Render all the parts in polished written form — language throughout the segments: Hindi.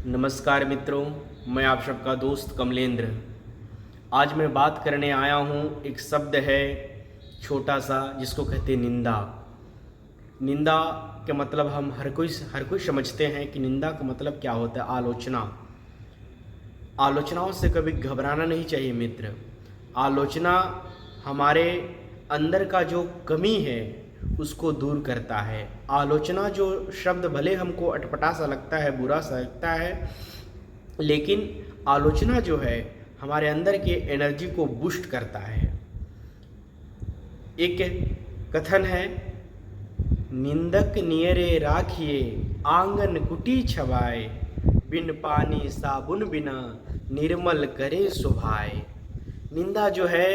नमस्कार मित्रों, मैं आप सबका दोस्त कमलेंद्र। आज मैं बात करने आया हूँ, एक शब्द है छोटा सा जिसको कहते हैं निंदा। निंदा के मतलब हम हर कोई समझते हैं कि निंदा का मतलब क्या होता है। आलोचना। आलोचनाओं से कभी घबराना नहीं चाहिए मित्र। आलोचना हमारे अंदर का जो कमी है उसको दूर करता है। आलोचना जो शब्द भले हमको अटपटा सा लगता है, बुरा सा लगता है, लेकिन आलोचना जो है हमारे अंदर की एनर्जी को बूस्ट करता है। एक कथन है, निंदक नियरे राखिए आंगन कुटी छवाए, बिन पानी साबुन बिना निर्मल करे सुभाए। निंदा जो है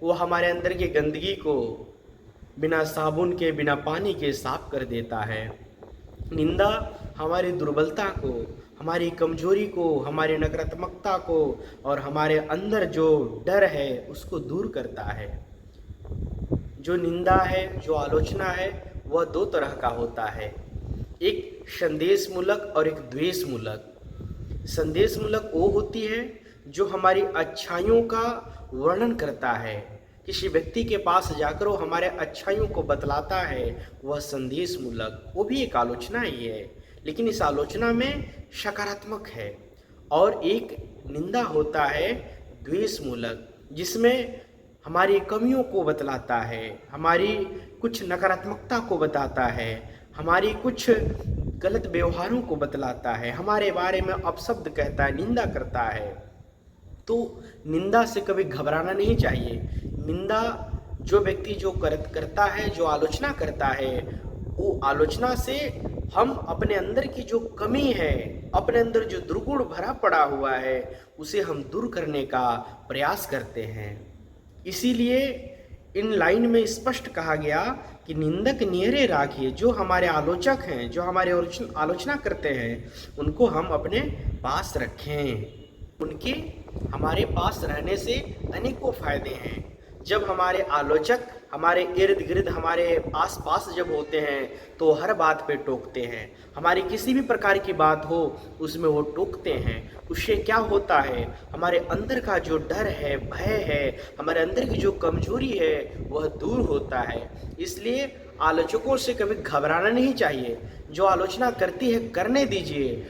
वो हमारे अंदर की गंदगी को बिना साबुन के, बिना पानी के साफ कर देता है। निंदा हमारी दुर्बलता को, हमारी कमजोरी को, हमारी नकारात्मकता को और हमारे अंदर जो डर है उसको दूर करता है। जो निंदा है, जो आलोचना है, वह दो तरह का होता है, एक संदेश मूलक और एक द्वेष मूलक। संदेश मूलक वो होती है जो हमारी अच्छाइयों का वर्णन करता है, किसी व्यक्ति के पास जाकर वो हमारे अच्छाइयों को बतलाता है, वह संदेश मूलक, वो भी एक आलोचना ही है, लेकिन इस आलोचना में सकारात्मक है। और एक निंदा होता है द्वेष मूलक, जिसमें हमारी कमियों को बतलाता है, हमारी कुछ नकारात्मकता को बताता है, हमारी कुछ गलत व्यवहारों को बतलाता है, हमारे बारे में अपशब्द कहता है, निंदा करता है। तो निंदा से कभी घबराना नहीं चाहिए। निंदा जो व्यक्ति जो करता है, जो आलोचना करता है, वो आलोचना से हम अपने अंदर की जो कमी है, अपने अंदर जो दुर्गुण भरा पड़ा हुआ है, उसे हम दूर करने का प्रयास करते हैं। इसीलिए इन लाइन में स्पष्ट कहा गया कि निंदक नियरे राखिए। जो हमारे आलोचक हैं, जो हमारे आलोचना करते हैं, उनको हम अपने पास रखें। उनके हमारे पास रहने से अनेकों फायदे हैं। जब हमारे आलोचक हमारे इर्द गिर्द, हमारे आस पास जब होते हैं तो हर बात पे टोकते हैं। हमारी किसी भी प्रकार की बात हो उसमें वो टोकते हैं। उससे क्या होता है, हमारे अंदर का जो डर है, भय है, हमारे अंदर की जो कमजोरी है, वह दूर होता है। इसलिए आलोचकों से कभी घबराना नहीं चाहिए। जो आलोचना करती है करने दीजिए।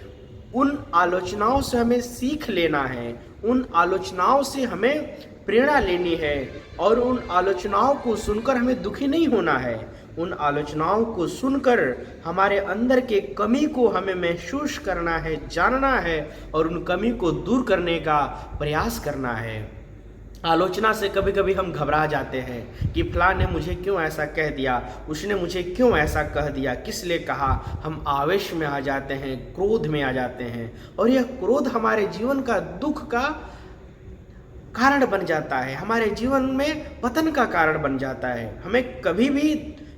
उन आलोचनाओं से हमें सीख लेना है, उन आलोचनाओं से हमें प्रेरणा लेनी है और उन आलोचनाओं को सुनकर हमें दुखी नहीं होना है। उन आलोचनाओं को सुनकर हमारे अंदर के कमी को हमें महसूस करना है, जानना है और उन कमी को दूर करने का प्रयास करना है। आलोचना से कभी कभी हम घबरा जाते हैं कि फलां ने मुझे क्यों ऐसा कह दिया, उसने मुझे क्यों ऐसा कह दिया, किस लिए कहा। हम आवेश में आ जाते हैं, क्रोध में आ जाते हैं और यह क्रोध हमारे जीवन का दुख का कारण बन जाता है, हमारे जीवन में पतन का कारण बन जाता है। हमें कभी भी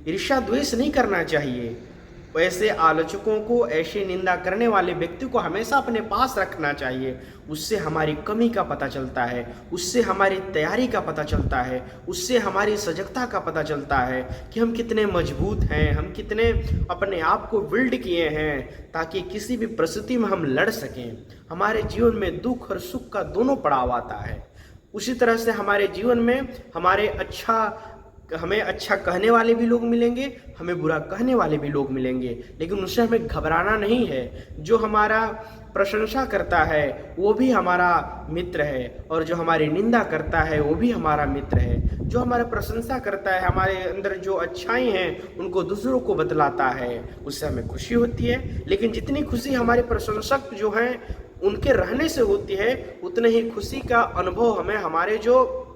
ईर्ष्या द्वेष नहीं करना चाहिए। ऐसे आलोचकों को, ऐसे निंदा करने वाले व्यक्ति को हमेशा अपने पास रखना चाहिए। उससे हमारी कमी का पता चलता है, उससे हमारी तैयारी का पता चलता है, उससे हमारी सजगता का पता चलता है कि हम कितने मजबूत हैं, हम कितने अपने आप को बिल्ड किए हैं ताकि किसी भी परिस्थिति में हम लड़ सकें। हमारे जीवन में दुख और सुख का दोनों पड़ाव आता है। उसी तरह से हमारे जीवन में हमें अच्छा कहने वाले भी लोग मिलेंगे, हमें बुरा कहने वाले भी लोग मिलेंगे, लेकिन उससे हमें घबराना नहीं है। जो हमारा प्रशंसा करता है वो भी हमारा मित्र है और जो हमारी निंदा करता है वो भी हमारा मित्र है। जो हमारा प्रशंसा करता है, हमारे अंदर जो अच्छाई हैं उनको दूसरों को बतलाता है, उससे हमें खुशी होती है। लेकिन जितनी खुशी हमारे प्रशंसक जो हैं उनके रहने से होती है, उतने ही खुशी का अनुभव हमें हमारे जो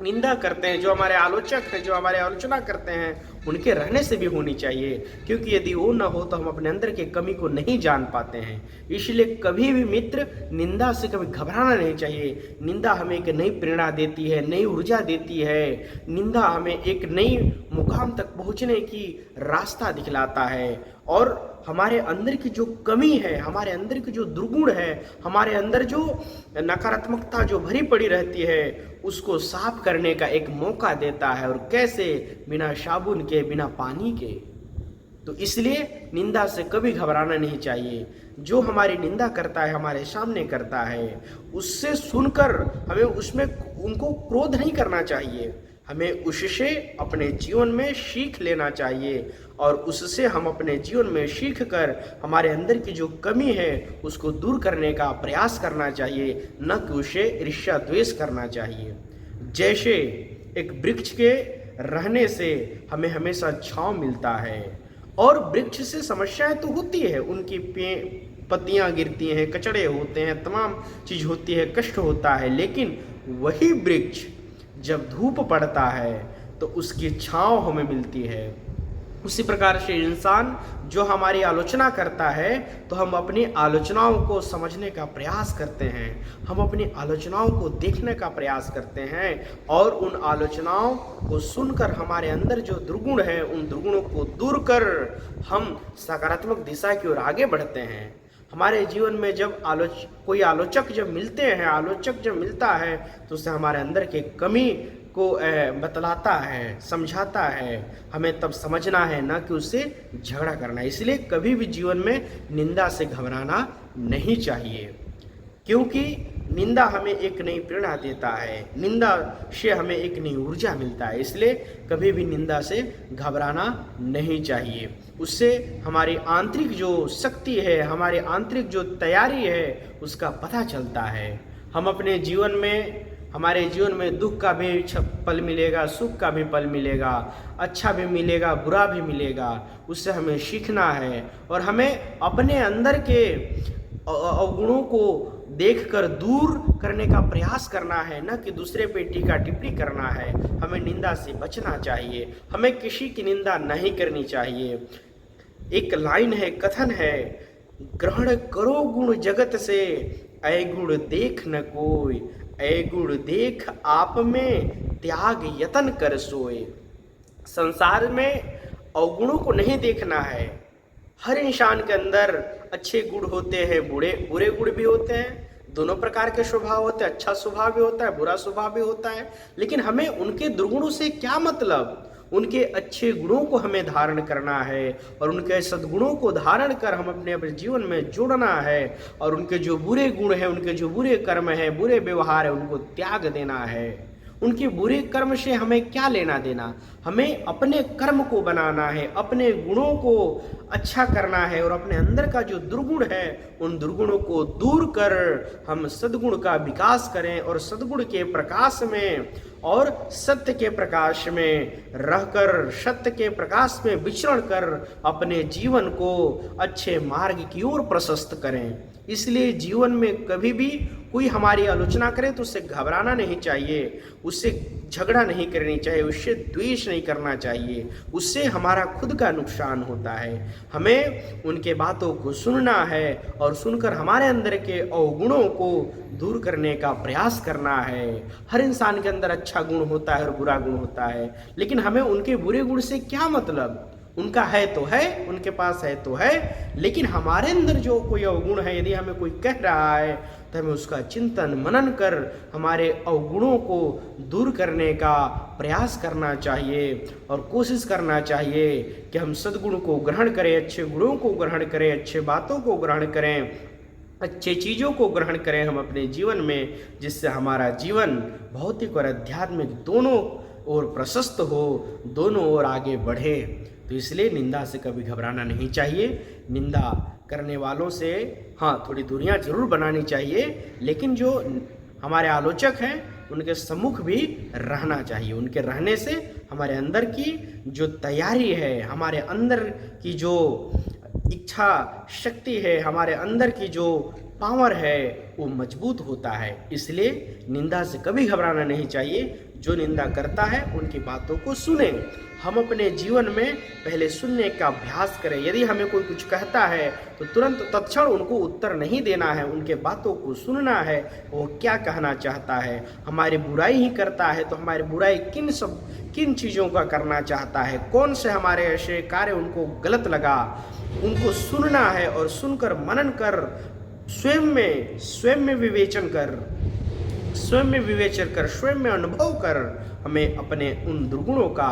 निंदा करते हैं, जो हमारे आलोचक हैं, जो हमारे आलोचना करते हैं, उनके रहने से भी होनी चाहिए। क्योंकि यदि वो न हो तो हम अपने अंदर की कमी को नहीं जान पाते हैं। इसलिए कभी भी मित्र, निंदा से कभी घबराना नहीं चाहिए। निंदा हमें एक नई प्रेरणा देती है, नई ऊर्जा देती है। निंदा हमें एक नई मुकाम तक पहुंचने की रास्ता दिखलाता है और हमारे अंदर की जो कमी है, हमारे अंदर की जो दुर्गुण है, हमारे अंदर जो नकारात्मकता जो भरी पड़ी रहती है, उसको साफ करने का एक मौका देता है। और कैसे? बिना साबुन के, बिना पानी के। तो इसलिए निंदा से कभी घबराना नहीं चाहिए। जो हमारी निंदा करता है, हमारे सामने करता है, उससे सुनकर हमें उसमें उनको क्रोध नहीं करना चाहिए। हमें उससे अपने जीवन में सीख लेना चाहिए और उससे हम अपने जीवन में सीख कर हमारे अंदर की जो कमी है उसको दूर करने का प्रयास करना चाहिए, न कि उसे ईर्ष्या द्वेष करना चाहिए। जैसे एक वृक्ष के रहने से हमें हमेशा छांव मिलता है और वृक्ष से समस्याएं तो होती है, उनकी पत्तियां गिरती हैं, कचड़े होते हैं, तमाम चीज होती है, कष्ट होता है, लेकिन वही वृक्ष जब धूप पड़ता है तो उसकी छांव हमें मिलती है। उसी प्रकार से इंसान जो हमारी आलोचना करता है तो हम अपनी आलोचनाओं को समझने का प्रयास करते हैं, हम अपनी आलोचनाओं को देखने का प्रयास करते हैं और उन आलोचनाओं को सुनकर हमारे अंदर जो दुर्गुण है उन दुर्गुणों को दूर कर हम सकारात्मक दिशा की ओर आगे बढ़ते हैं। हमारे जीवन में जब कोई आलोचक जब मिलते हैं, आलोचक जब मिलता है तो उससे हमारे अंदर की कमी को बतलाता है, समझाता है, हमें तब समझना है, ना कि उससे झगड़ा करना। इसलिए कभी भी जीवन में निंदा से घबराना नहीं चाहिए, क्योंकि निंदा हमें एक नई प्रेरणा देता है, निंदा से हमें एक नई ऊर्जा मिलता है। इसलिए कभी भी निंदा से घबराना नहीं चाहिए। उससे हमारी आंतरिक जो शक्ति है, हमारी आंतरिक जो तैयारी है उसका पता चलता है। हम अपने जीवन में, हमारे जीवन में दुख का भी पल मिलेगा, सुख का भी पल मिलेगा, अच्छा भी मिलेगा, बुरा भी मिलेगा। उससे हमें सीखना है और हमें अपने अंदर के अवगुणों को देखकर दूर करने का प्रयास करना है, न कि दूसरे पे टीका टिप्पणी करना है। हमें निंदा से बचना चाहिए, हमें किसी की निंदा नहीं करनी चाहिए। एक लाइन है, कथन है, ग्रहण करो गुण जगत से, अवगुण देख न कोई, अवगुण देख आप में, त्याग यतन कर सोए। संसार में अवगुणों को नहीं देखना है। हर इंसान के अंदर अच्छे गुण होते हैं, बुरे गुण भी होते हैं, दोनों प्रकार के स्वभाव होते हैं, अच्छा स्वभाव भी होता है, बुरा स्वभाव भी होता है। लेकिन हमें उनके दुर्गुणों से क्या मतलब, उनके अच्छे गुणों को हमें धारण करना है और उनके सद्गुणों को धारण कर हम अपने जीवन में जोड़ना है और उनके जो बुरे गुण हैं, उनके जो बुरे कर्म हैं, बुरे व्यवहार है, उनको त्याग देना है। उनके बुरे कर्म से हमें क्या लेना देना, हमें अपने कर्म को बनाना है, अपने गुणों को अच्छा करना है और अपने अंदर का जो दुर्गुण है उन दुर्गुणों को दूर कर हम सद्गुण का विकास करें और सद्गुण के प्रकाश में और सत्य के प्रकाश में रहकर, सत्य के प्रकाश में विचरण कर अपने जीवन को अच्छे मार्ग की ओर प्रशस्त करें। इसलिए जीवन में कभी भी कोई हमारी आलोचना करे तो उससे घबराना नहीं चाहिए, उससे झगड़ा नहीं करनी चाहिए, उससे द्वेष नहीं करना चाहिए, उससे हमारा खुद का नुकसान होता है। हमें उनके बातों को सुनना है और सुनकर हमारे अंदर के अवगुणों को दूर करने का प्रयास करना है। हर इंसान के अंदर अच्छा गुण होता है और बुरा गुण होता है, लेकिन हमें उनके बुरे गुण से क्या मतलब, उनका है तो है, उनके पास है तो है, लेकिन हमारे अंदर जो कोई अवगुण है, यदि हमें कोई कह रहा है तो हमें उसका चिंतन मनन कर हमारे अवगुणों को दूर करने का प्रयास करना चाहिए और कोशिश करना चाहिए कि हम सद्गुण को ग्रहण करें, अच्छे गुणों को ग्रहण करें, अच्छे बातों को ग्रहण करें, अच्छे चीज़ों को ग्रहण करें हम अपने जीवन में, जिससे हमारा जीवन भौतिक और आध्यात्मिक दोनों ओर प्रशस्त हो, दोनों ओर आगे बढ़े। तो इसलिए निंदा से कभी घबराना नहीं चाहिए। निंदा करने वालों से हाँ थोड़ी दूरियां जरूर बनानी चाहिए, लेकिन जो हमारे आलोचक हैं उनके सम्मुख भी रहना चाहिए। उनके रहने से हमारे अंदर की जो तैयारी है, हमारे अंदर की जो इच्छा शक्ति है, हमारे अंदर की जो पावर है वो मजबूत होता है। इसलिए निंदा से कभी घबराना नहीं चाहिए। जो निंदा करता है उनकी बातों को सुने। हम अपने जीवन में पहले सुनने का अभ्यास करें। यदि हमें कोई कुछ कहता है तो तुरंत तत्क्षण उनको उत्तर नहीं देना है, उनके बातों को सुनना है, वो क्या कहना चाहता है। हमारी बुराई ही करता है तो हमारी बुराई किन चीज़ों का करना चाहता है, कौन से हमारे ऐसे कार्य उनको गलत लगा, उनको सुनना है और सुनकर मनन कर स्वयं में विवेचन कर, स्वयं में अनुभव कर हमें अपने उन दुर्गुणों का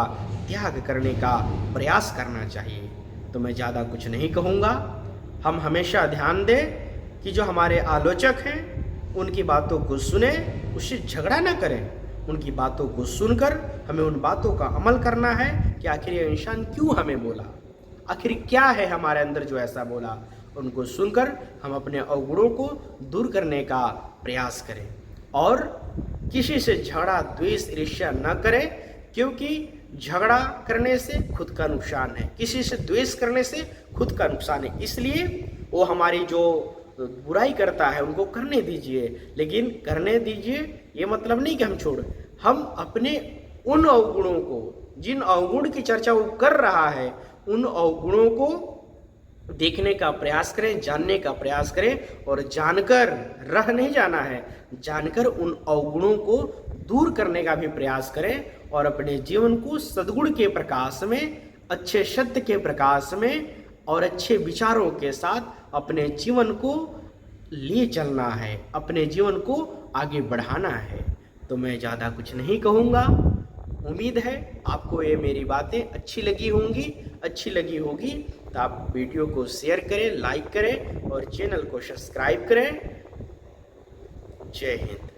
त्याग करने का प्रयास करना चाहिए। तो मैं ज़्यादा कुछ नहीं कहूँगा। हम हमेशा ध्यान दें कि जो हमारे आलोचक हैं उनकी बातों को सुने, उससे झगड़ा ना करें। उनकी बातों को सुनकर हमें उन बातों का अमल करना है कि आखिर ये इंसान क्यों हमें बोला, आखिर क्या है हमारे अंदर जो ऐसा बोला। उनको सुनकर हम अपने अवगुणों को दूर करने का प्रयास करें और किसी से झगड़ा, द्वेष, ईर्ष्या न करें, क्योंकि झगड़ा करने से खुद का नुकसान है, किसी से द्वेष करने से खुद का नुकसान है। इसलिए वो हमारी जो बुराई करता है उनको करने दीजिए, लेकिन करने दीजिए ये मतलब नहीं कि हम छोड़, हम अपने उन अवगुणों को, जिन अवगुण की चर्चा वो कर रहा है, उन अवगुणों को देखने का प्रयास करें, जानने का प्रयास करें और जानकर रह नहीं जाना है, जानकर उन अवगुणों को दूर करने का भी प्रयास करें और अपने जीवन को सद्गुण के प्रकाश में, अच्छे सत्य के प्रकाश में और अच्छे विचारों के साथ अपने जीवन को लिए चलना है, अपने जीवन को आगे बढ़ाना है। तो मैं ज़्यादा कुछ नहीं कहूँगा। उम्मीद है आपको ये मेरी बातें अच्छी लगी होगी तो आप वीडियो को शेयर करें, लाइक करें और चैनल को सब्सक्राइब करें। जय हिंद।